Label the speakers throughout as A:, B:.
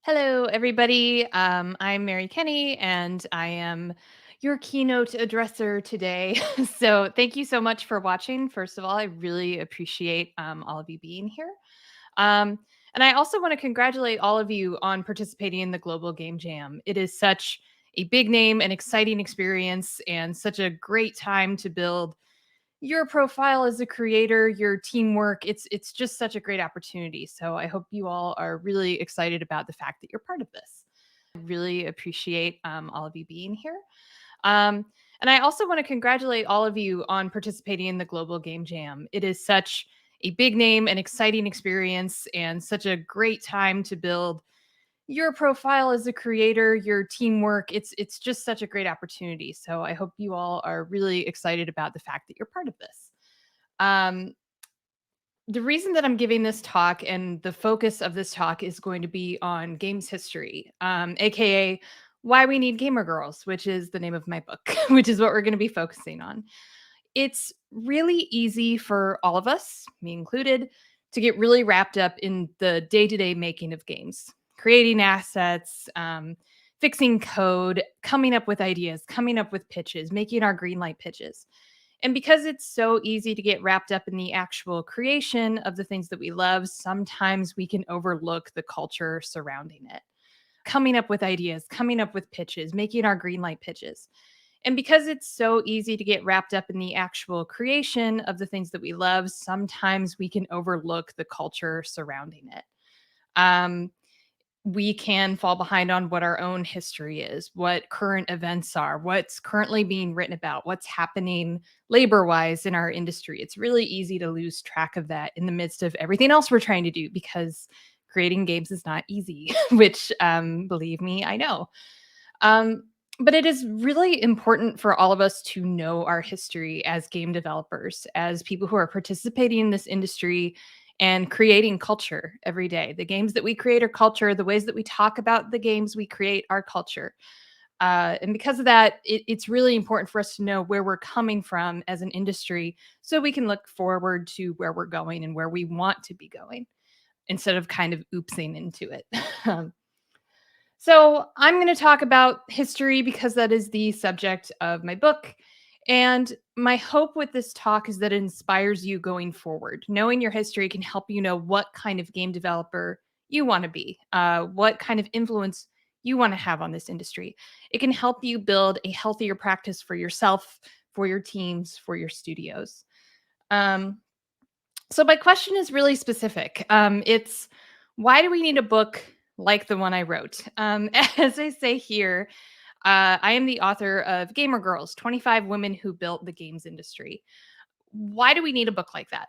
A: Hello, everybody. I'm Mary Kenney, and I am your keynote addresser today. So, thank you so much for watching. First of all, I really appreciate all of you being here. Um, and I also want to congratulate all of you on participating in the Global Game Jam. It is such a big name and exciting experience, and such a great time to build your profile as a creator, your teamwork. It's just such a great opportunity. So I hope you all are really excited about the fact that you're part of this. I really appreciate all of you being here. Um, and I also want to congratulate all of you on participating in the Global Game Jam. It is such a big name and exciting experience, and such a great time to build your profile as a creator, your teamwork. It's just such a great opportunity. So I hope you all are really excited about the fact that you're part of this. Um, the reason that I'm giving this talk and the focus of this talk is going to be on games history, aka Why We Need Gamer Girls, which is the name of my book, which is what we're going to be focusing on. It's really easy for all of us, me included, to get really wrapped up in the day to day making of games, creating assets, fixing code, coming up with ideas, coming up with pitches, making our green light pitches. And because it's so easy to get wrapped up in the actual creation of the things that we love, sometimes we can overlook the culture surrounding it. Coming up with ideas, coming up with pitches, making our green light pitches. And because it's so easy to get wrapped up in the actual creation of the things that we love, sometimes we can overlook the culture surrounding it. Um, we can fall behind on what our own history is, what current events are, what's currently being written about, what's happening labor wise in our industry. It's really easy to lose track of that in the midst of everything else we're trying to do, because creating games is not easy, which, believe me, I know. Um, but it is really important for all of us to know our history as game developers, as people who are participating in this industry and creating culture every day. The games that we create are culture. The ways that we talk about the games we create are culture. And because of that, it's really important for us to know where we're coming from as an industry, so we can look forward to where we're going and where we want to be going, instead of kind of oopsing into it. Um, so, I'm going to talk about history because that is the subject of my book. And my hope with this talk is that it inspires you going forward. Knowing your history can help you know what kind of game developer you want to be, what kind of influence you want to have on this industry. It can help you build a healthier practice for yourself, for your teams, for your studios. Um, so my question is really specific. It's, why do we need a book like the one I wrote? As I say here, I am the author of Gamer Girls: 25 Women Who Built the Games Industry. Why do we need a book like that?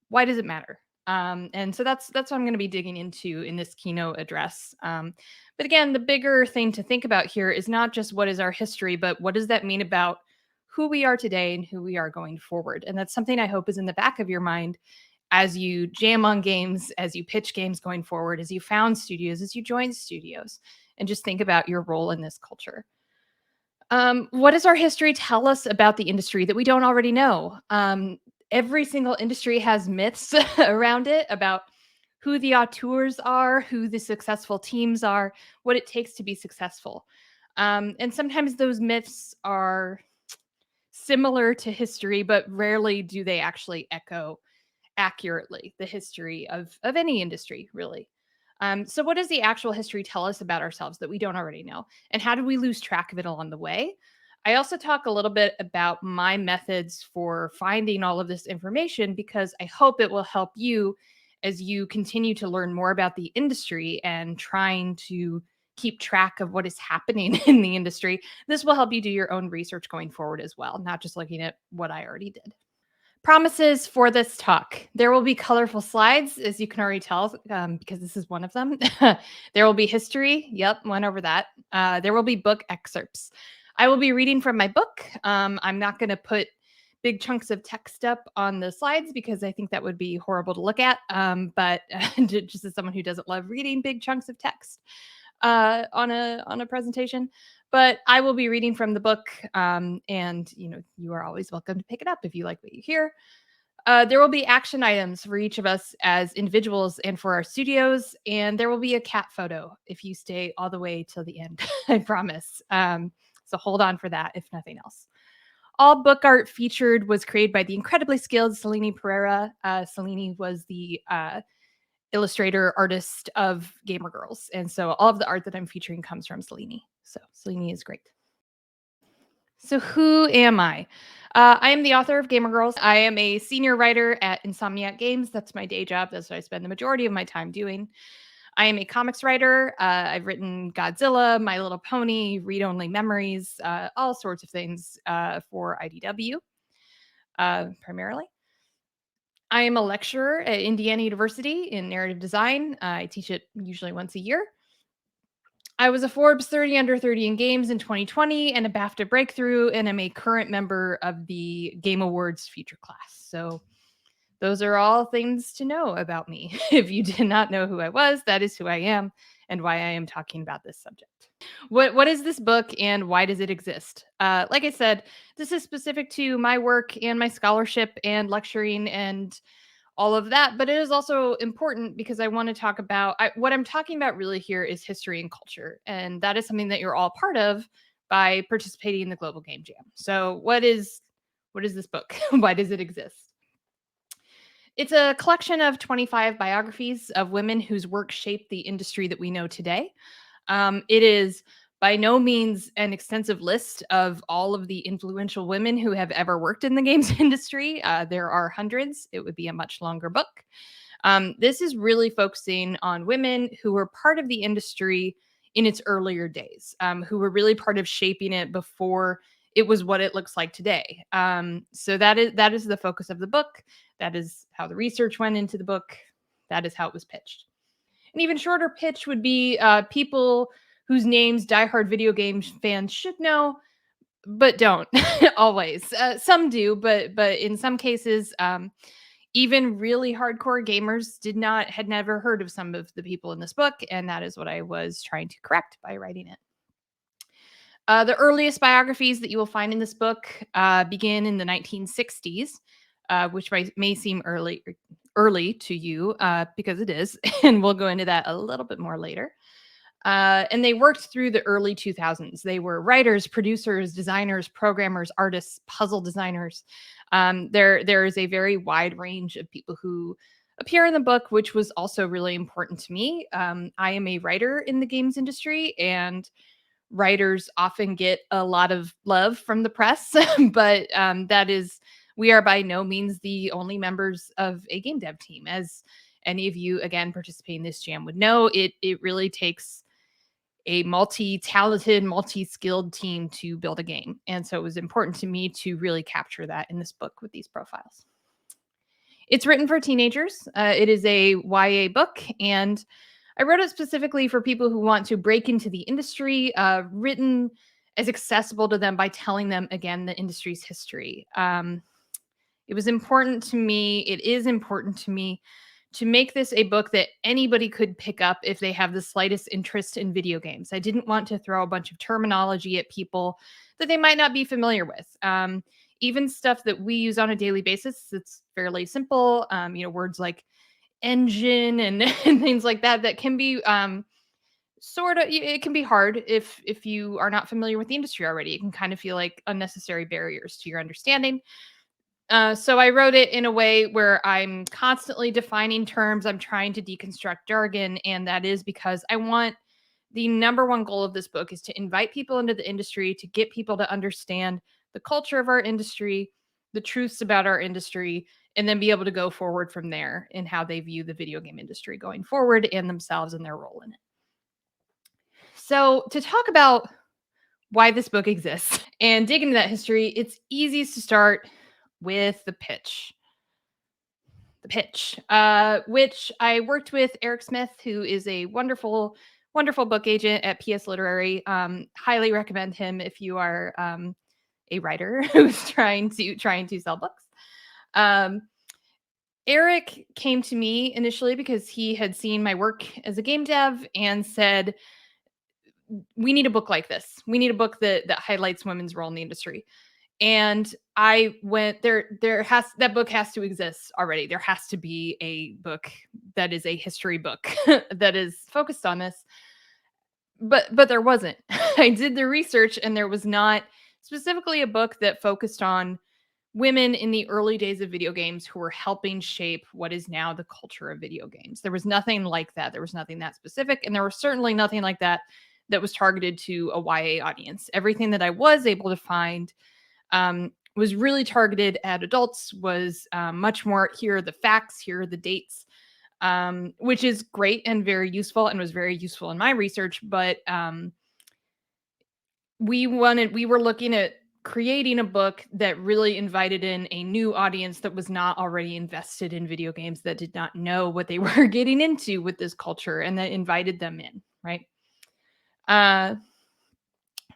A: Why does it matter? And so that's what I'm going to be digging into in this keynote address. But again, the bigger thing to think about here is not just what is our history, but what does that mean about who we are today and who we are going forward. And that's something I hope is in the back of your mind as you jam on games, as you pitch games going forward, as you found studios, as you join studios, and just think about your role in this culture. What does our history tell us about the industry that we don't already know? Every single industry has myths around it about who the auteurs are, who the successful teams are, what it takes to be successful. And sometimes those myths are similar to history, but rarely do they actually echo accurately the history of any industry, really. So, what does the actual history tell us about ourselves that we don't already know? And how do we lose track of it along the way? I also talk a little bit about my methods for finding all of this information, because I hope it will help you as you continue to learn more about the industry and trying to keep track of what is happening in the industry. This will help you do your own research going forward as well, not just looking at what I already did. Promises for this talk. There will be colorful slides, as you can already tell, because this is one of them. There will be history. Yep, went over that. There will be book excerpts. I will be reading from my book. I'm not going to put big chunks of text up on the slides because I think that would be horrible to look at. But just as someone who doesn't love reading big chunks of text on a presentation, but I will be reading from the book, and you are always welcome to pick it up if you like what you hear. There will be action items for each of us as individuals and for our studios, and there will be a cat photo if you stay all the way till the end. I promise. So hold on for that, if nothing else. All book art featured was created by the incredibly skilled Selene Pereira. Selene was the illustrator artist of Gamer Girls, and so all of the art that I'm featuring comes from Selene. So Selene is great. So who am I? I am the author of Gamer Girls. I am a senior writer at Insomniac Games. That's my day job. That's what I spend the majority of my time doing. I am a comics writer. I've written Godzilla, My Little Pony, Read Only Memories, all sorts of things for IDW, primarily. I am a lecturer at Indiana University in narrative design. I teach it usually once a year. I was a Forbes 30 Under 30 in Games in 2020 and a BAFTA Breakthrough, and I'm a current member of the Game Awards Future Class. So those are all things to know about me. If you did not know who I was, that is who I am and why I am talking about this subject. What is this book and why does it exist? Like I said, this is specific to my work and my scholarship and lecturing and all of that, but it is also important because I want to talk about what I'm talking about really here is history and culture, and that is something that you're all part of by participating in the Global Game Jam. So what is this book? Why does it exist? It's a collection of 25 biographies of women whose work shaped the industry that we know today. It is by no means an extensive list of all of the influential women who have ever worked in the games industry. There are hundreds. It would be a much longer book. This is really focusing on women who were part of the industry in its earlier days, who were really part of shaping it before it was what it looks like today. So that is the focus of the book. That is how the research went into the book. That is how it was pitched. An even shorter pitch would be people whose names diehard video game fans should know, but don't always. Some do, but in some cases, even really hardcore gamers had never heard of some of the people in this book, and that is what I was trying to correct by writing it. The earliest biographies that you will find in this book begin in the 1960s, which may seem early to you because it is, and we'll go into that a little bit more later. And they worked through the early 2000s. They were writers, producers, designers, programmers, artists, puzzle designers. There is a very wide range of people who appear in the book, which was also really important to me. I am a writer in the games industry, and writers often get a lot of love from the press, but we are by no means the only members of a game dev team. As any of you, again, participating in this jam would know, it really takes a multi-talented, multi-skilled team to build a game. And so it was important to me to really capture that in this book with these profiles. It's written for teenagers. It is a YA book, and I wrote it specifically for people who want to break into the industry, written as accessible to them by telling them, again, the industry's history. It was important to me. It is important to me to make this a book that anybody could pick up if they have the slightest interest in video games. I didn't want to throw a bunch of terminology at people that they might not be familiar with. Even stuff that we use on a daily basis, it's fairly simple. Words like engine and, and things like that can be it can be hard if you are not familiar with the industry already. It can kind of feel like unnecessary barriers to your understanding. So I wrote it in a way where I'm constantly defining terms. I'm trying to deconstruct jargon, and that is because I want the number one goal of this book is to invite people into the industry, to get people to understand the culture of our industry, the truths about our industry, and then be able to go forward from there in how they view the video game industry going forward and themselves and their role in it. So to talk about why this book exists and dig into that history, it's easiest to start with the pitch. Which I worked with Eric Smith, who is a wonderful, wonderful book agent at PS Literary. Highly recommend him if you are a writer who's trying to sell books. Eric came to me initially because he had seen my work as a game dev and said, we need a book like this. We need a book that highlights women's role in the industry. And I went that book has to exist already. There has to be a book that is a history book that is focused on this. But there wasn't. I did the research and there was not specifically a book that focused on women in the early days of video games who were helping shape what is now the culture of video games. There was nothing like that. There was nothing that specific, and there was certainly nothing like that that was targeted to a YA audience. Everything that I was able to find was really targeted at adults, was much more, here are the facts, here are the dates, which is great and very useful and was very useful in my research. But we were looking at creating a book that really invited in a new audience that was not already invested in video games, that did not know what they were getting into with this culture, and that invited them in, right?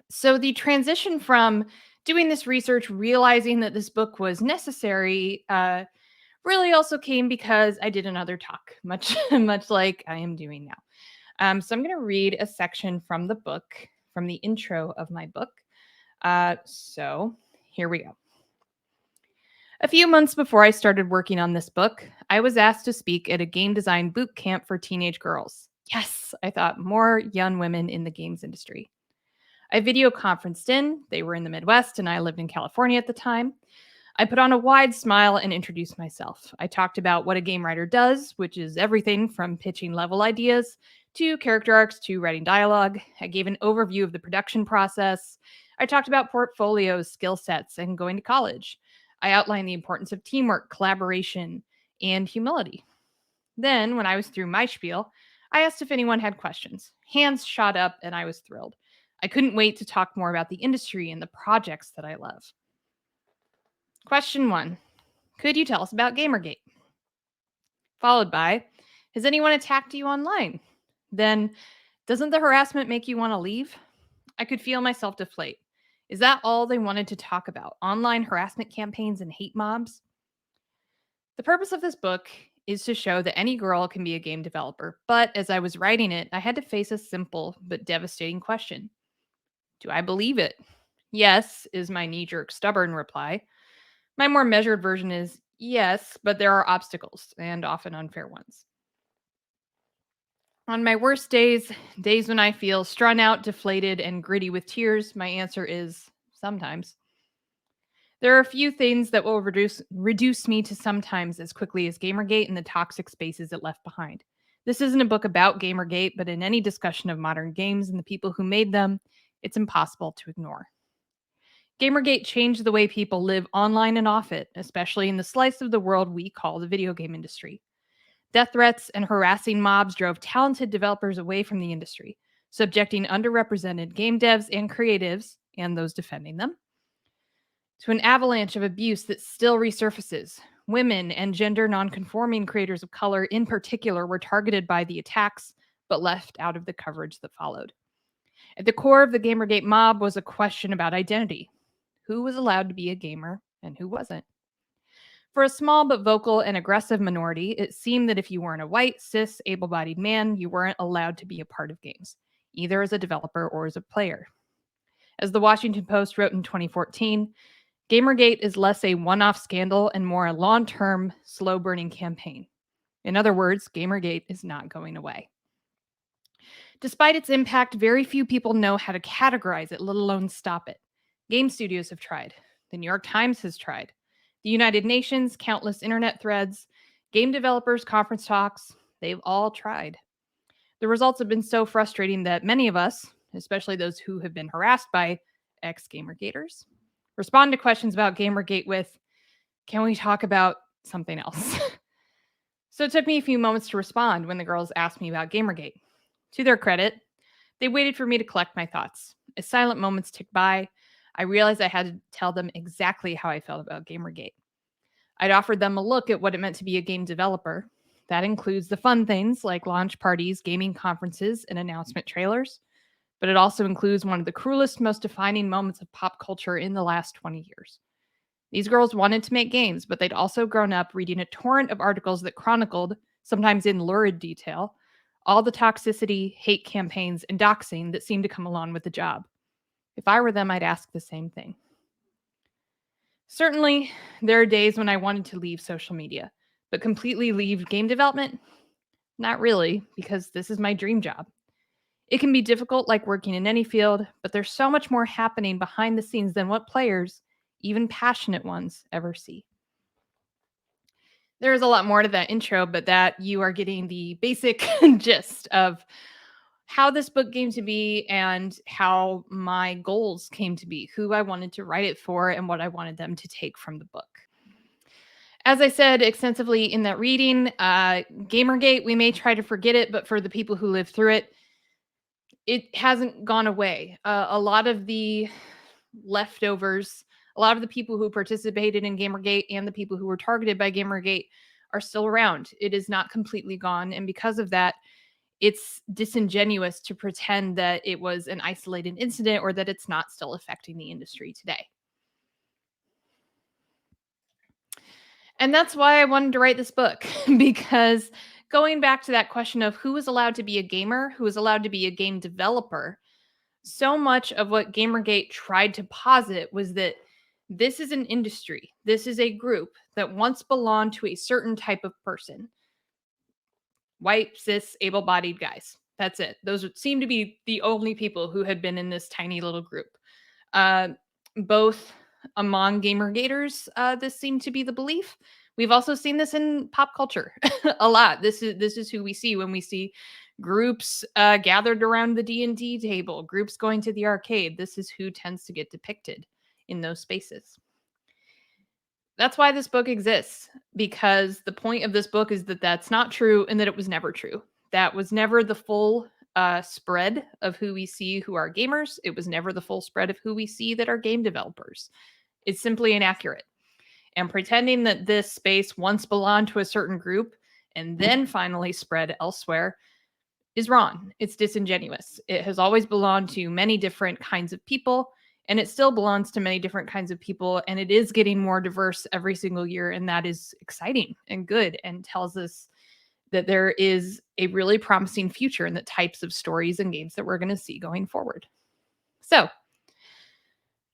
A: So the transition from doing this research, realizing that this book was necessary, really also came because I did another talk, much like I am doing now. So I'm going to read a section from the book, from the intro of my book. So here we go. A few months before I started working on this book, I was asked to speak at a game design boot camp for teenage girls. Yes, I thought, more young women in the games industry. I video conferenced in. They were in the Midwest and I lived in California at the time. I put on a wide smile and introduced myself. I talked about what a game writer does, which is everything from pitching level ideas to character arcs to writing dialogue. I gave an overview of the production process. I talked about portfolios, skill sets, and going to college. I outlined the importance of teamwork, collaboration, and humility. Then, when I was through my spiel, I asked if anyone had questions. Hands shot up, and I was thrilled. I couldn't wait to talk more about the industry and the projects that I love. Question 1. Could you tell us about Gamergate? Followed by, has anyone attacked you online? Then, doesn't the harassment make you want to leave? I could feel myself deflate. Is that all they wanted to talk about? Online harassment campaigns and hate mobs? The purpose of this book is to show that any girl can be a game developer, but as I was writing it, I had to face a simple but devastating question. Do I believe it? Yes, is my knee-jerk stubborn reply. My more measured version is yes, but there are obstacles, and often unfair ones. On my worst days, days when I feel strung out, deflated, and gritty with tears, my answer is sometimes. There are a few things that will reduce me to sometimes as quickly as Gamergate and the toxic spaces it left behind. This isn't a book about Gamergate, but in any discussion of modern games and the people who made them, it's impossible to ignore. Gamergate changed the way people live online and off it, especially in the slice of the world we call the video game industry. Death threats and harassing mobs drove talented developers away from the industry, subjecting underrepresented game devs and creatives, and those defending them, to an avalanche of abuse that still resurfaces. Women and gender nonconforming creators of color, in particular, were targeted by the attacks, but left out of the coverage that followed. At the core of the Gamergate mob was a question about identity. Who was allowed to be a gamer and who wasn't? For a small but vocal and aggressive minority, it seemed that if you weren't a white, cis, able-bodied man, you weren't allowed to be a part of games, either as a developer or as a player. As the Washington Post wrote in 2014, Gamergate is less a one-off scandal and more a long-term, slow-burning campaign. In other words, Gamergate is not going away. Despite its impact, very few people know how to categorize it, let alone stop it. Game studios have tried. The New York Times has tried. The United Nations, countless internet threads, game developers, conference talks, they've all tried. The results have been so frustrating that many of us, especially those who have been harassed by ex-Gamergaters, respond to questions about Gamergate with, can we talk about something else? So it took me a few moments to respond when the girls asked me about Gamergate. To their credit, they waited for me to collect my thoughts. As silent moments ticked by, I realized I had to tell them exactly how I felt about Gamergate. I'd offered them a look at what it meant to be a game developer. That includes the fun things like launch parties, gaming conferences, and announcement trailers. But it also includes one of the cruelest, most defining moments of pop culture in the last 20 years. These girls wanted to make games, but they'd also grown up reading a torrent of articles that chronicled, sometimes in lurid detail, all the toxicity, hate campaigns, and doxing that seemed to come along with the job. If I were them, I'd ask the same thing. Certainly, there are days when I wanted to leave social media, but completely leave game development? Not really, because this is my dream job. It can be difficult, like working in any field, but there's so much more happening behind the scenes than what players, even passionate ones, ever see. There is a lot more to that intro, but that you are getting the basic gist of how this book came to be and how my goals came to be, who I wanted to write it for, and what I wanted them to take from the book. As I said extensively in that reading, Gamergate, we may try to forget it, but for the people who lived through it, it hasn't gone away. A lot of the leftovers, a lot of the people who participated in Gamergate and the people who were targeted by Gamergate are still around. It is not completely gone. And because of that, it's disingenuous to pretend that it was an isolated incident or that it's not still affecting the industry today. And that's why I wanted to write this book because going back to that question of who was allowed to be a gamer, who was allowed to be a game developer, so much of what Gamergate tried to posit was that this is an industry, this is a group that once belonged to a certain type of person, white, cis, able bodied guys. That's it. Those seem to be the only people who had been in this tiny little group. Uh, Both among Gamergaters, this seemed to be the belief. We've also seen this in pop culture a lot. This is who we see when we see groups gathered around the D&D table, groups going to the arcade. This is who tends to get depicted in those spaces. That's why this book exists, because the point of this book is that that's not true and that it was never true. That was never the full spread of who we see who are gamers. It was never the full spread of who we see that are game developers. It's simply inaccurate. And pretending that this space once belonged to a certain group and then finally spread elsewhere is wrong. It's disingenuous. It has always belonged to many different kinds of people, and it still belongs to many different kinds of people. And it is getting more diverse every single year. And that is exciting and good and tells us that there is a really promising future in the types of stories and games that we're going to see going forward. So,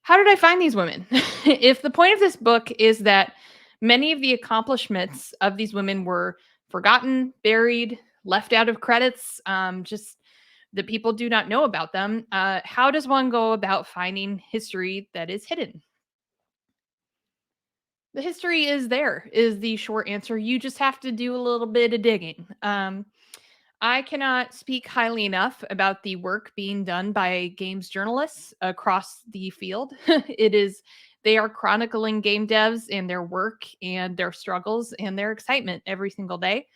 A: how did I find these women? If the point of this book is that many of the accomplishments of these women were forgotten, buried, left out of credits, just that people do not know about them, how does one go about finding history that is hidden? The history is there, is the short answer. You just have to do a little bit of digging. I cannot speak highly enough about the work being done by games journalists across the field. It is, they are chronicling game devs and their work and their struggles and their excitement every single day.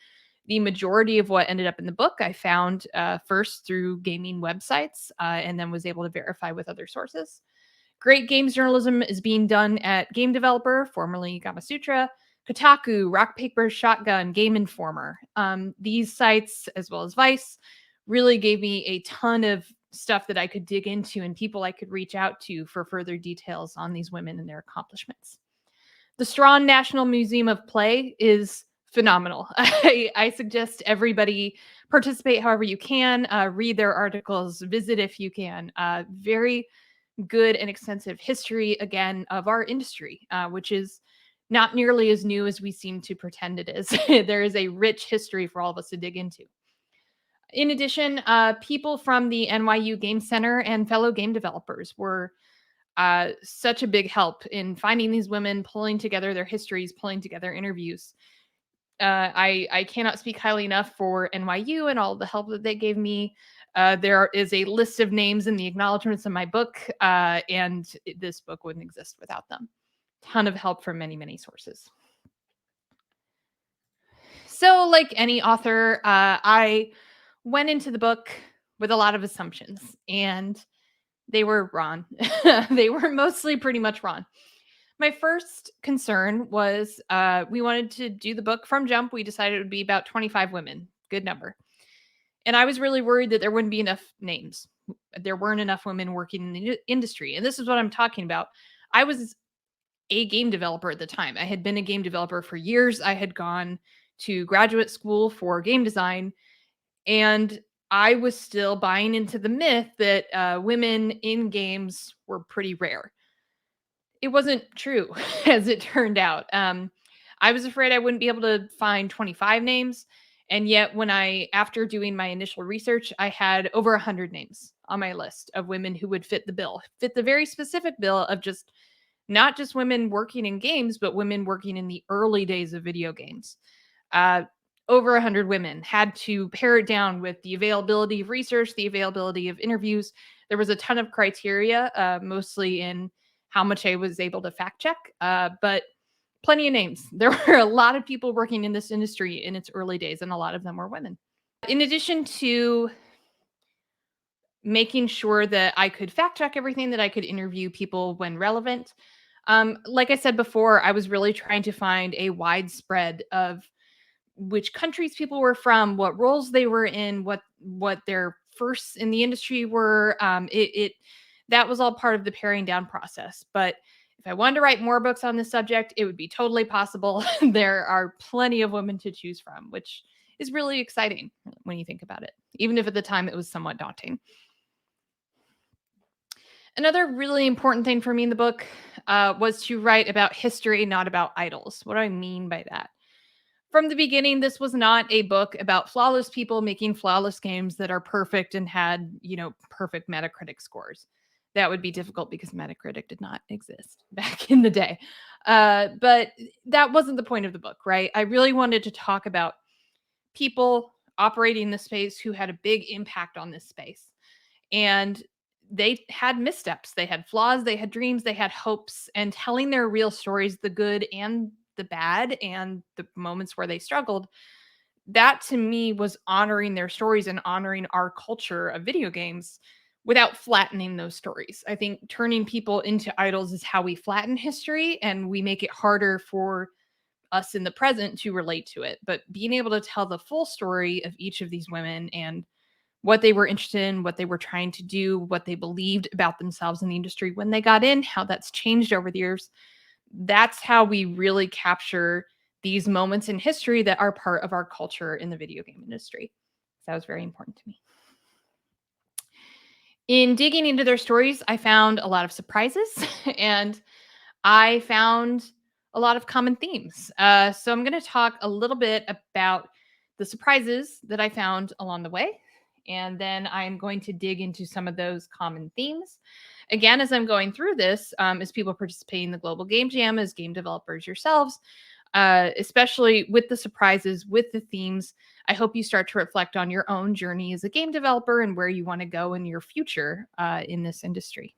A: The majority of what ended up in the book I found first through gaming websites and then was able to verify with other sources. Great games journalism is being done at Game Developer, formerly Gamasutra, Kotaku, Rock Paper Shotgun, Game Informer. These sites, as well as Vice, really gave me a ton of stuff that I could dig into and people I could reach out to for further details on these women and their accomplishments. The Strawn National Museum of Play is phenomenal. I suggest everybody participate however you can, read their articles, visit if you can. Very good and extensive history, again, of our industry, which is not nearly as new as we seem to pretend it is. There is a rich history for all of us to dig into. In addition, people from the NYU Game Center and fellow game developers were such a big help in finding these women, pulling together their histories, pulling together interviews. I cannot speak highly enough for NYU and all the help that they gave me. There is a list of names in the acknowledgments in my book, and this book wouldn't exist without them. Ton of help from many, many sources. So, like any author, I went into the book with a lot of assumptions, and they were wrong. They were mostly pretty much wrong. My first concern was we wanted to do the book from jump. We decided it would be about 25 women. Good number. And I was really worried that there wouldn't be enough names. There weren't enough women working in the industry. And this is what I'm talking about. I was a game developer at the time. I had been a game developer for years. I had gone to graduate school for game design. And I was still buying into the myth that women in games were pretty rare. It wasn't true, as it turned out. I was afraid I wouldn't be able to find 25 names. And yet, after doing my initial research, I had over 100 names on my list of women who would fit the bill, fit the very specific bill of just not just women working in games, but women working in the early days of video games. Uh, Over 100 women had to pare it down with the availability of research, the availability of interviews. There was a ton of criteria, mostly in how much I was able to fact check, but plenty of names. There were a lot of people working in this industry in its early days, and a lot of them were women. In addition to making sure that I could fact check everything, that I could interview people when relevant. Like I said before, I was really trying to find a widespread of which countries people were from, what roles they were in, what their firsts in the industry were. That was all part of the paring down process. But if I wanted to write more books on this subject, it would be totally possible. There are plenty of women to choose from, which is really exciting when you think about it, even if at the time it was somewhat daunting. Another really important thing for me in the book was to write about history, not about idols. What do I mean by that? From the beginning, this was not a book about flawless people making flawless games that are perfect and had, perfect Metacritic scores. That would be difficult because Metacritic did not exist back in the day. But that wasn't the point of the book, right? I really wanted to talk about people operating the space who had a big impact on this space. And they had missteps, they had flaws, they had dreams, they had hopes, and telling their real stories, the good and the bad, and the moments where they struggled, that to me was honoring their stories and honoring our culture of video games without flattening those stories. I think turning people into idols is how we flatten history and we make it harder for us in the present to relate to it. But being able to tell the full story of each of these women and what they were interested in, what they were trying to do, what they believed about themselves in the industry when they got in, how that's changed over the years. That's how we really capture these moments in history that are part of our culture in the video game industry. So that was very important to me. In digging into their stories, I found a lot of surprises and I found a lot of common themes. So I'm going to talk a little bit about the surprises that I found along the way. And then I'm going to dig into some of those common themes. Again, as I'm going through this, as people participating in the Global Game Jam, as game developers yourselves, especially with the surprises, with the themes, I hope you start to reflect on your own journey as a game developer and where you want to go in your future in this industry.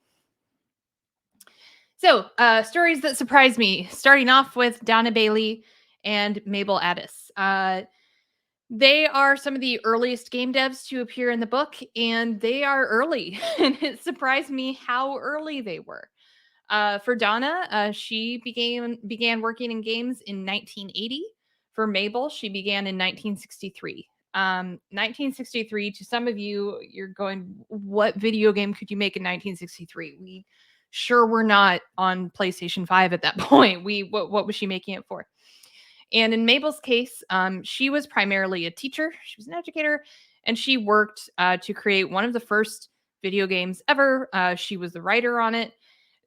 A: So, stories that surprised me, starting off with Donna Bailey and Mabel Addis. They are some of the earliest game devs to appear in the book, and they are early. And it surprised me how early they were. For Donna, she began working in games in 1980. For Mabel, she began in 1963. 1963, to some of you, you're going, what video game could you make in 1963? We sure were not on PlayStation 5 at that point. What was she making it for? And in Mabel's case, she was primarily a teacher. She was an educator, and she worked to create one of the first video games ever. She was the writer on it.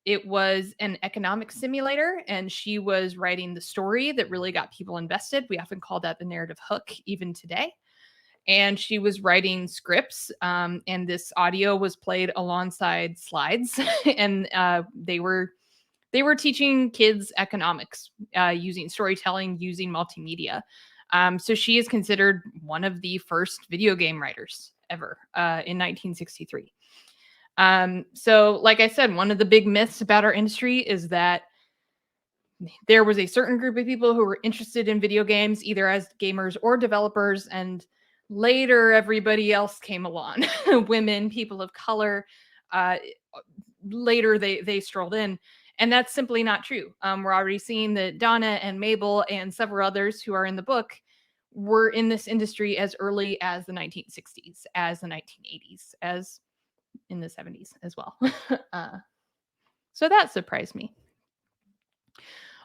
A: It was an economic simulator, and she was writing the story that really got people invested. We often call that the narrative hook, even today. And she was writing scripts, and this audio was played alongside slides, and they were teaching kids economics using storytelling, using multimedia. So she is considered one of the first video game writers ever in 1963. So, like I said, one of the big myths about our industry is that there was a certain group of people who were interested in video games, either as gamers or developers, and later everybody else came along. Women, people of color. Later they strolled in. And that's simply not true. We're already seeing that Donna and Mabel and several others who are in the book were in this industry as early as the 1960s, as the 1980s, as in the 70s as well. So that surprised me.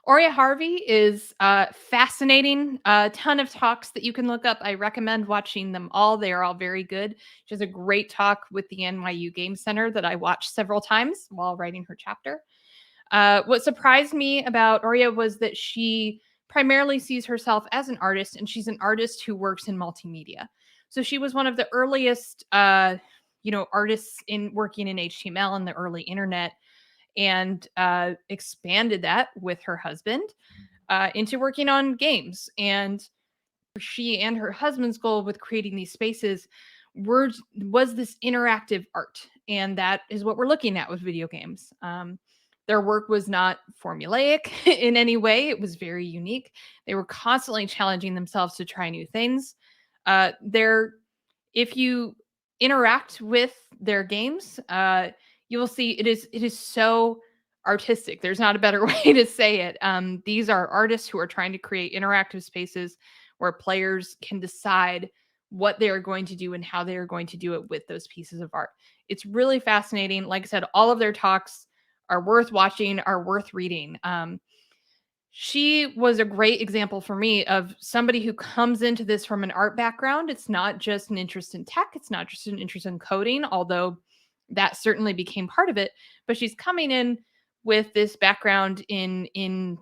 A: Aria Harvey is fascinating. A ton of talks that you can look up. I recommend watching them all. They are all very good. She has a great talk with the NYU Game Center that I watched several times while writing her chapter. What surprised me about Aria was that she primarily sees herself as an artist, and she's an artist who works in multimedia. So she was one of the earliest, artists in working in HTML in the early internet, and expanded that with her husband into working on games. And she and her husband's goal with creating these spaces was this interactive art, and that is what we're looking at with video games. Their work was not formulaic in any way. It was very unique. They were constantly challenging themselves to try new things. They're If you interact with their games, you will see it is so artistic. There's not a better way to say it. These are artists who are trying to create interactive spaces where players can decide what they are going to do and how they are going to do it with those pieces of art. It's really fascinating. Like I said, all of their talks are worth watching, are worth reading. She was a great example for me of somebody who comes into this from an art background. It's not just an interest in tech, it's not just an interest in coding, although that certainly became part of it, but she's coming in with this background in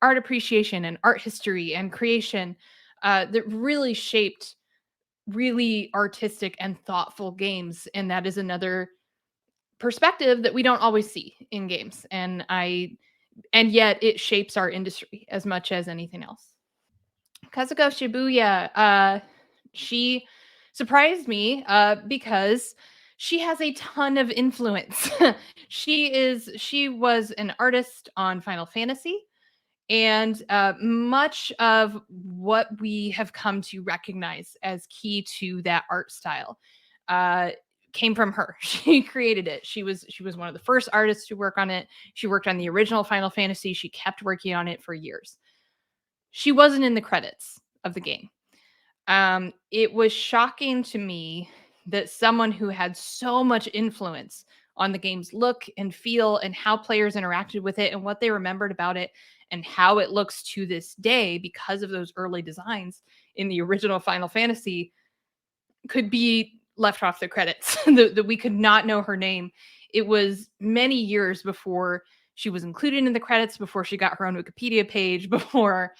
A: art appreciation and art history and creation that really shaped really artistic and thoughtful games, and that is another perspective that we don't always see in games, and yet it shapes our industry as much as anything else. Kazuko Shibuya, she surprised me because she has a ton of influence. She was an artist on Final Fantasy, and much of what we have come to recognize as key to that art style uh, came from her. She created it. She was one of the first artists to work on it. She worked on the original Final Fantasy. She kept working on it for years. She wasn't in the credits of the game. It was shocking to me that someone who had so much influence on the game's look and feel and how players interacted with it and what they remembered about it and how it looks to this day because of those early designs in the original Final Fantasy could be left off the credits, that we could not know her name. It was many years before she was included in the credits, before she got her own Wikipedia page, before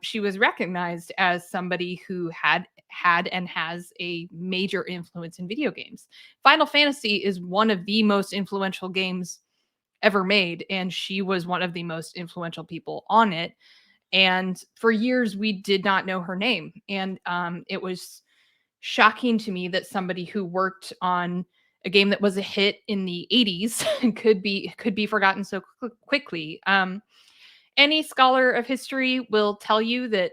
A: she was recognized as somebody who had and has a major influence in video games. Final Fantasy is one of the most influential games ever made, and she was one of the most influential people on it. And for years, we did not know her name, and it was shocking to me that somebody who worked on a game that was a hit in the 80s could be forgotten so quickly. Any scholar of history will tell you that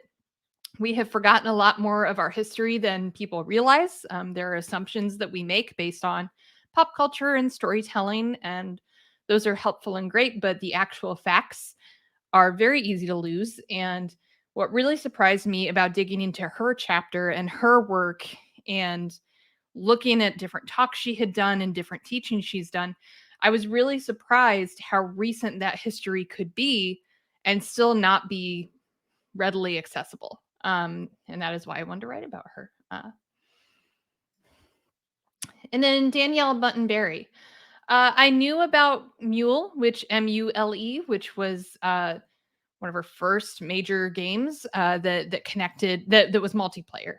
A: we have forgotten a lot more of our history than people realize. There are assumptions that we make based on pop culture and storytelling, and those are helpful and great, but the actual facts are very easy to lose. And what really surprised me about digging into her chapter and her work and looking at different talks she had done and different teachings she's done, I was really surprised how recent that history could be and still not be readily accessible. And that is why I wanted to write about her. And then Danielle Bunton Berry. I knew about Mule, which Mule, which was one of her first major games that connected that was multiplayer.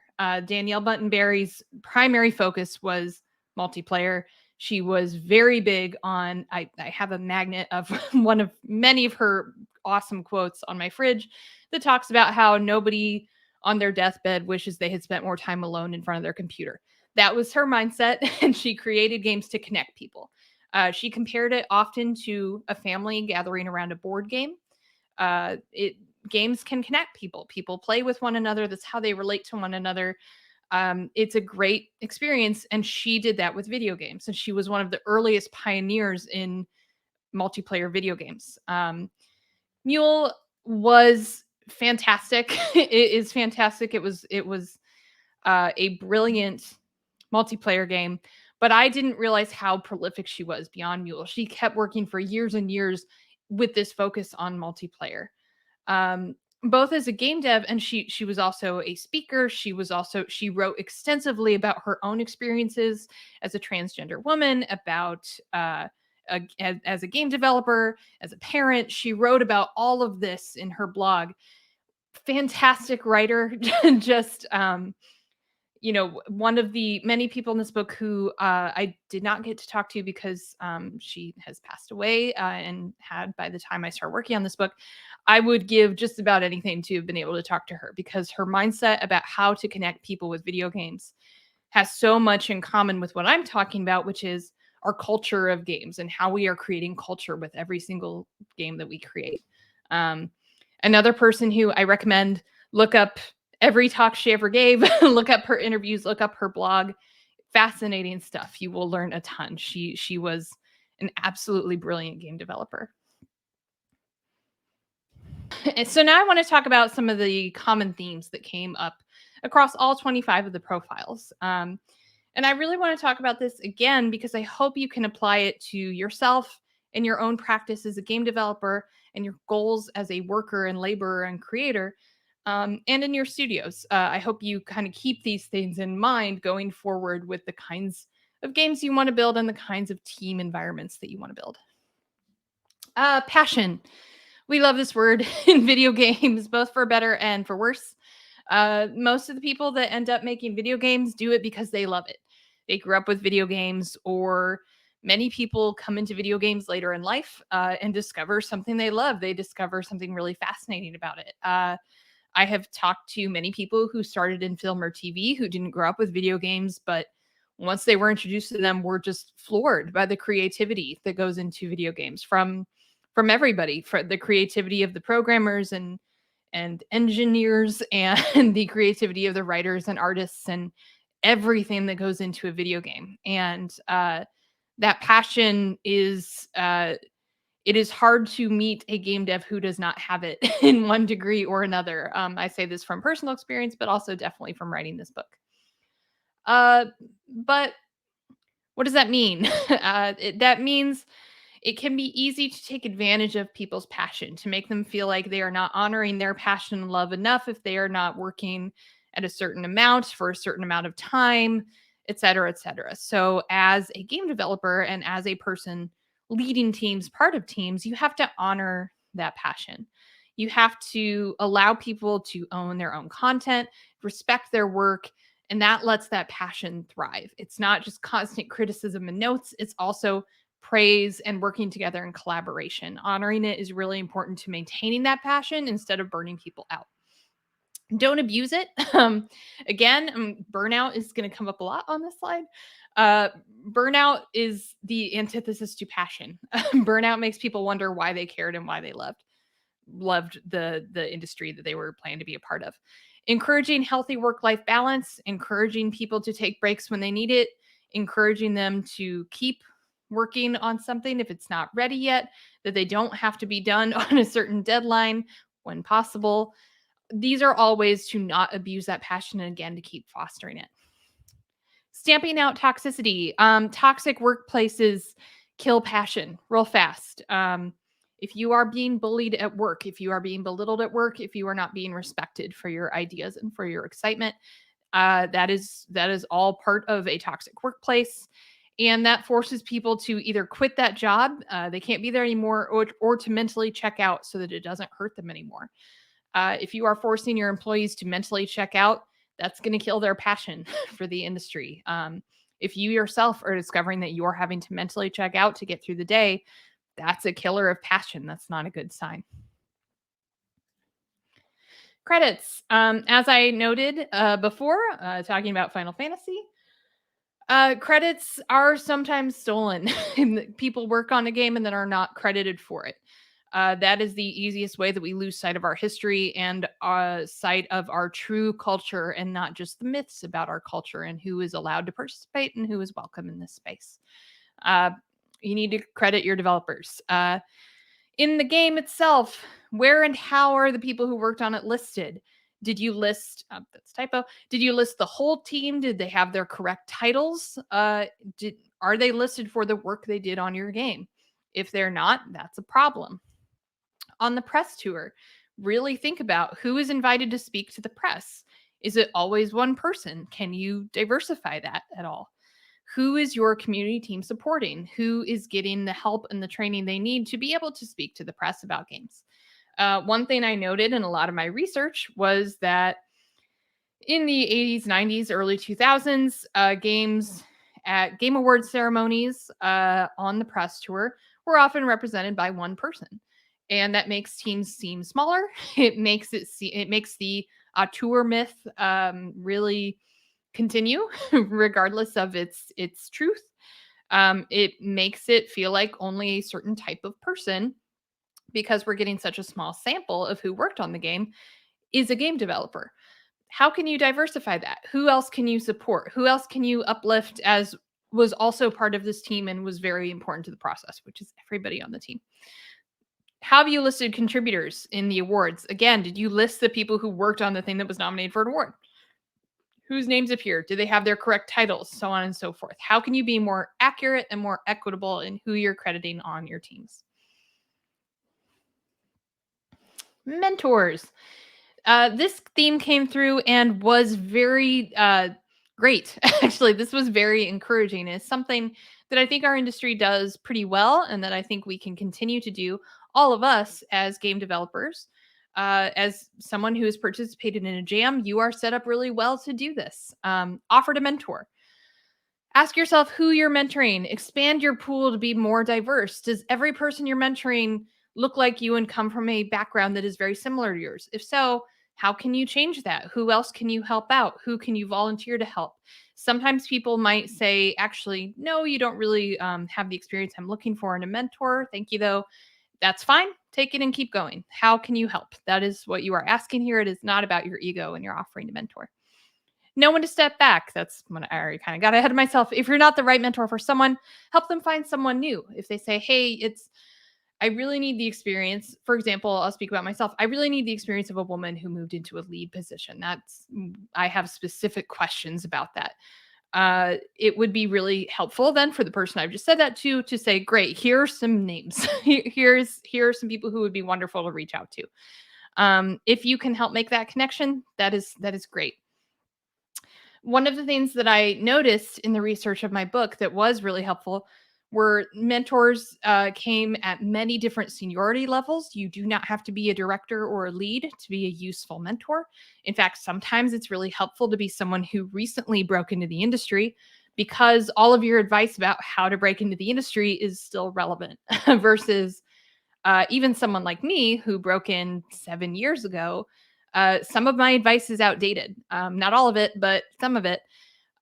A: Danielle Bunton Berry's primary focus was multiplayer. She was very big on. I have a magnet of one of many of her awesome quotes on my fridge that talks about how nobody on their deathbed wishes they had spent more time alone in front of their computer. That was her mindset, and she created games to connect people. She compared it often to a family gathering around a board game. It Games can connect people. People play with one another. That's how they relate to one another. It's a great experience, and she did that with video games. And she was one of the earliest pioneers in multiplayer video games. Mule was fantastic. It is fantastic. It was a brilliant multiplayer game, but I didn't realize how prolific she was beyond Mule. She kept working for years and years with this focus on multiplayer. Both as a game dev, and she was also a speaker. She wrote extensively about her own experiences as a transgender woman, about as a game developer, as a parent. She wrote about all of this in her blog. Fantastic writer. Just one of the many people in this book who I did not get to talk to because she has passed away and had by the time I started working on this book. I would give just about anything to have been able to talk to her because her mindset about how to connect people with video games has so much in common with what I'm talking about, which is our culture of games and how we are creating culture with every single game that we create. Um, Another person who I recommend look up every talk she ever gave, look up her interviews, look up her blog. Fascinating stuff. You will learn a ton. She was an absolutely brilliant game developer. And so now I want to talk about some of the common themes that came up across all 25 of the profiles. And I really want to talk about this again because I hope you can apply it to yourself and your own practice as a game developer and your goals as a worker and laborer and creator, and in your studios. I hope you kind of keep these things in mind going forward with the kinds of games you want to build and the kinds of team environments that you want to build. Passion. We love this word in video games, both for better and for worse. Most of the people that end up making video games do it because they love it. They grew up with video games, or many people come into video games later in life and discover something they love. They discover something really fascinating about it. I have talked to many people who started in film or TV who didn't grow up with video games, but once they were introduced to them, were just floored by the creativity that goes into video games from everybody, for the creativity of the programmers and engineers and the creativity of the writers and artists and everything that goes into a video game. And that passion is it is hard to meet a game dev who does not have it in one degree or another. I say this from personal experience, but also definitely from writing this book. But what does that mean? That means it can be easy to take advantage of people's passion, to make them feel like they are not honoring their passion and love enough if they are not working at a certain amount for a certain amount of time, et cetera, et cetera. So, as a game developer and as a person leading teams, part of teams, you have to honor that passion. You have to allow people to own their own content, respect their work, and that lets that passion thrive. It's not just constant criticism and notes, it's also praise and working together in collaboration. Honoring it is really important to maintaining that passion instead of burning people out. Don't abuse it. Burnout is going to come up a lot on this slide. Burnout is the antithesis to passion. Burnout makes people wonder why they cared and why they loved the industry that they were planning to be a part of. Encouraging healthy work-life balance, encouraging people to take breaks when they need it, encouraging them to keep working on something if it's not ready yet, that they don't have to be done on a certain deadline when possible. These are all ways to not abuse that passion and again to keep fostering it. Stamping out toxicity. Toxic workplaces kill passion real fast. If you are being bullied at work, if you are being belittled at work, if you are not being respected for your ideas and for your excitement, that is all part of a toxic workplace. And that forces people to either quit that job, they can't be there anymore, or to mentally check out so that it doesn't hurt them anymore. If you are forcing your employees to mentally check out, that's going to kill their passion for the industry. If you yourself are discovering that you're having to mentally check out to get through the day, that's a killer of passion. That's not a good sign. Credits. As I noted before, talking about Final Fantasy, credits are sometimes stolen. People work on a game and then are not credited for it. That is the easiest way that we lose sight of our history and sight of our true culture and not just the myths about our culture and who is allowed to participate and who is welcome in this space. You need to credit your developers. In the game itself, where and how are the people who worked on it listed? Did you list, that's typo, did you list the whole team? Did they have their correct titles? Are they listed for the work they did on your game? If they're not, that's a problem. On the press tour, really think about who is invited to speak to the press. Is it always one person? Can you diversify that at all? Who is your community team supporting? Who is getting the help and the training they need to be able to speak to the press about games? One thing I noted in a lot of my research was that in the 80s, 90s, early 2000s, games at Game Awards ceremonies on the press tour were often represented by one person. And that makes teams seem smaller. It makes the tour myth really continue, regardless of its truth. It makes it feel like only a certain type of person, because we're getting such a small sample of who worked on the game, is a game developer. How can you diversify that? Who else can you support? Who else can you uplift as was also part of this team and was very important to the process, which is everybody on the team? How have you listed contributors in the awards? Again, did you list the people who worked on the thing that was nominated for an award? Whose names appear? Do they have their correct titles? So on and so forth. How can you be more accurate and more equitable in who you're crediting on your teams? Mentors. This theme came through and was very great. Actually, this was very encouraging. It's something that I think our industry does pretty well, and that I think we can continue to do, all of us as game developers. As someone who has participated in a jam, you are set up really well to do this. Offer to mentor. Ask yourself who you're mentoring. Expand your pool to be more diverse. Does every person you're mentoring look like you and come from a background that is very similar to yours? If so, how can you change that? Who else can you help out? Who can you volunteer to help? Sometimes people might say, actually, no, you don't really have the experience I'm looking for in a mentor. Thank you, though. That's fine. Take it and keep going. How can you help? That is what you are asking here. It is not about your ego when you're offering to mentor. Know when to step back. That's when I already kind of got ahead of myself. If you're not the right mentor for someone, help them find someone new. If they say, hey, I really need the experience. For example, I'll speak about myself. I really need the experience of a woman who moved into a lead position. I have specific questions about that. It would be really helpful then for the person I've just said that to say, great, here are some names. Here are some people who would be wonderful to reach out to. If you can help make that connection, that is great. One of the things that I noticed in the research of my book that was really helpful were mentors came at many different seniority levels. You do not have to be a director or a lead to be a useful mentor. In fact, sometimes it's really helpful to be someone who recently broke into the industry, because all of your advice about how to break into the industry is still relevant versus even someone like me who broke in 7 years ago. Some of my advice is outdated. Not all of it, but some of it.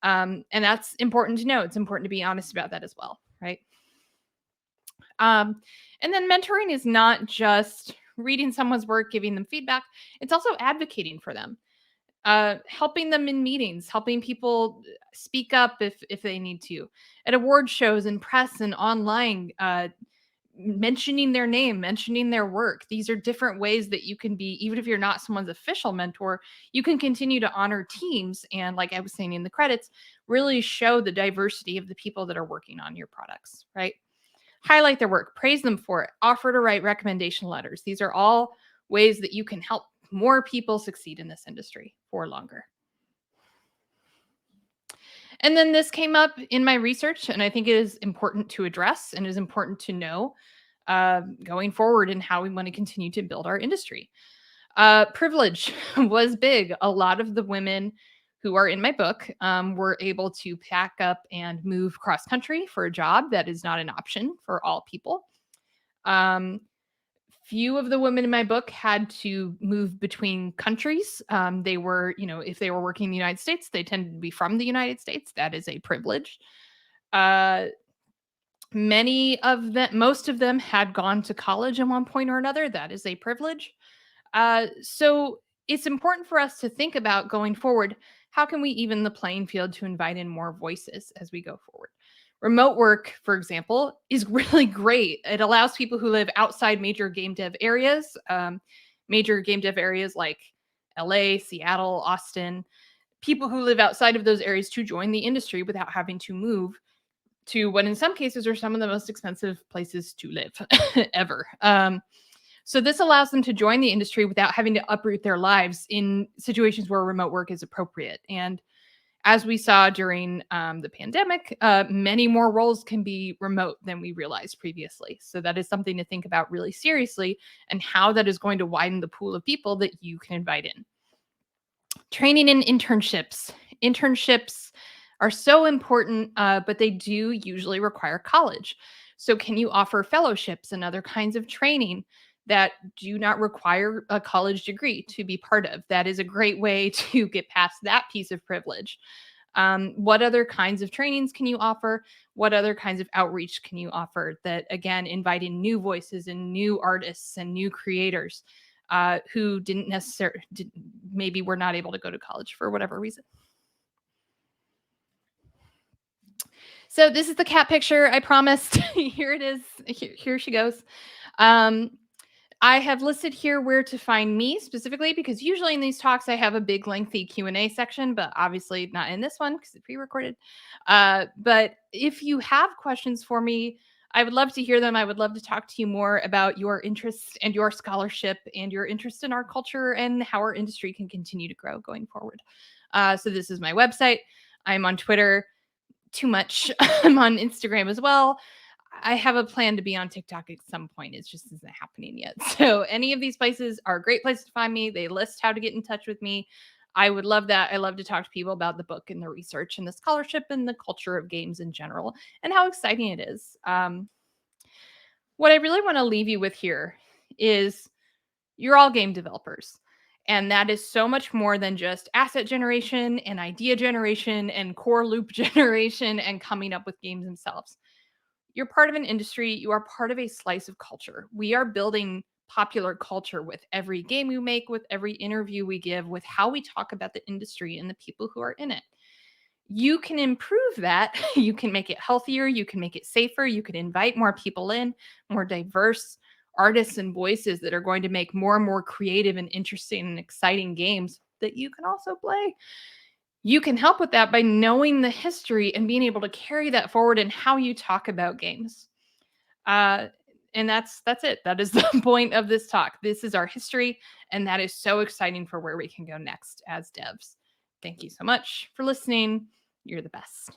A: And that's important to know. It's important to be honest about that as well, right? And then mentoring is not just reading someone's work, giving them feedback. It's also advocating for them, helping them in meetings, helping people speak up if they need to, at award shows and press and online. Mentioning their name, mentioning their work. These are different ways that you can be, even if you're not someone's official mentor, you can continue to honor teams. And like I was saying in the credits, really show the diversity of the people that are working on your products, right? Highlight their work, praise them for it, offer to write recommendation letters. These are all ways that you can help more people succeed in this industry for longer. And then this came up in my research, and I think it is important to address and is important to know going forward and how we want to continue to build our industry. Privilege was big. A lot of the women who are in my book were able to pack up and move cross country for a job. That is not an option for all people. Few of the women in my book had to move between countries. They were, if they were working in the United States, they tended to be from the United States. That is a privilege. Uh, most of them had gone to college at one point or another. That is a privilege. So it's important for us to think about going forward. How can we even the playing field to invite in more voices as we go forward? Remote work, for example, is really great. It allows people who live outside major game dev areas, like LA, Seattle, Austin, people who live outside of those areas to join the industry without having to move to what in some cases are some of the most expensive places to live ever. So this allows them to join the industry without having to uproot their lives in situations where remote work is appropriate. And As we saw during the pandemic, many more roles can be remote than we realized previously. So that is something to think about really seriously, and how that is going to widen the pool of people that you can invite in. Training and internships. Internships are so important, but they do usually require college. So, can you offer fellowships and other kinds of training that do not require a college degree to be part of? That is a great way to get past that piece of privilege. What other kinds of trainings can you offer? What other kinds of outreach can you offer that, again, inviting new voices and new artists and new creators who didn't necessarily, maybe were not able to go to college for whatever reason? So this is the cat picture I promised. Here it is. Here she goes. Um, I have listed here where to find me specifically, because usually in these talks I have a big lengthy Q&A section, but obviously not in this one because it's pre-recorded. But if you have questions for me, I would love to hear them. I would love to talk to you more about your interests and your scholarship and your interest in our culture and how our industry can continue to grow going forward. So this is my website. I'm on Twitter too much. I'm on Instagram as well. I have a plan to be on TikTok at some point. It just isn't happening yet. So any of these places are a great place to find me. They list how to get in touch with me. I would love that. I love to talk to people about the book and the research and the scholarship and the culture of games in general and how exciting it is. What I really want to leave you with here is you're all game developers. And that is so much more than just asset generation and idea generation and core loop generation and coming up with games themselves. You're part of an industry, you are part of a slice of culture. We are building popular culture with every game we make, with every interview we give, with how we talk about the industry and the people who are in it. You can improve that. You can make it healthier, you can make it safer, you can invite more people in, more diverse artists and voices that are going to make more and more creative and interesting and exciting games that you can also play. You can help with that by knowing the history and being able to carry that forward in how you talk about games. Uh, and that's it. That is the point of this talk. This is our history, and that is so exciting for where we can go next as devs. Thank you so much for listening. You're the best.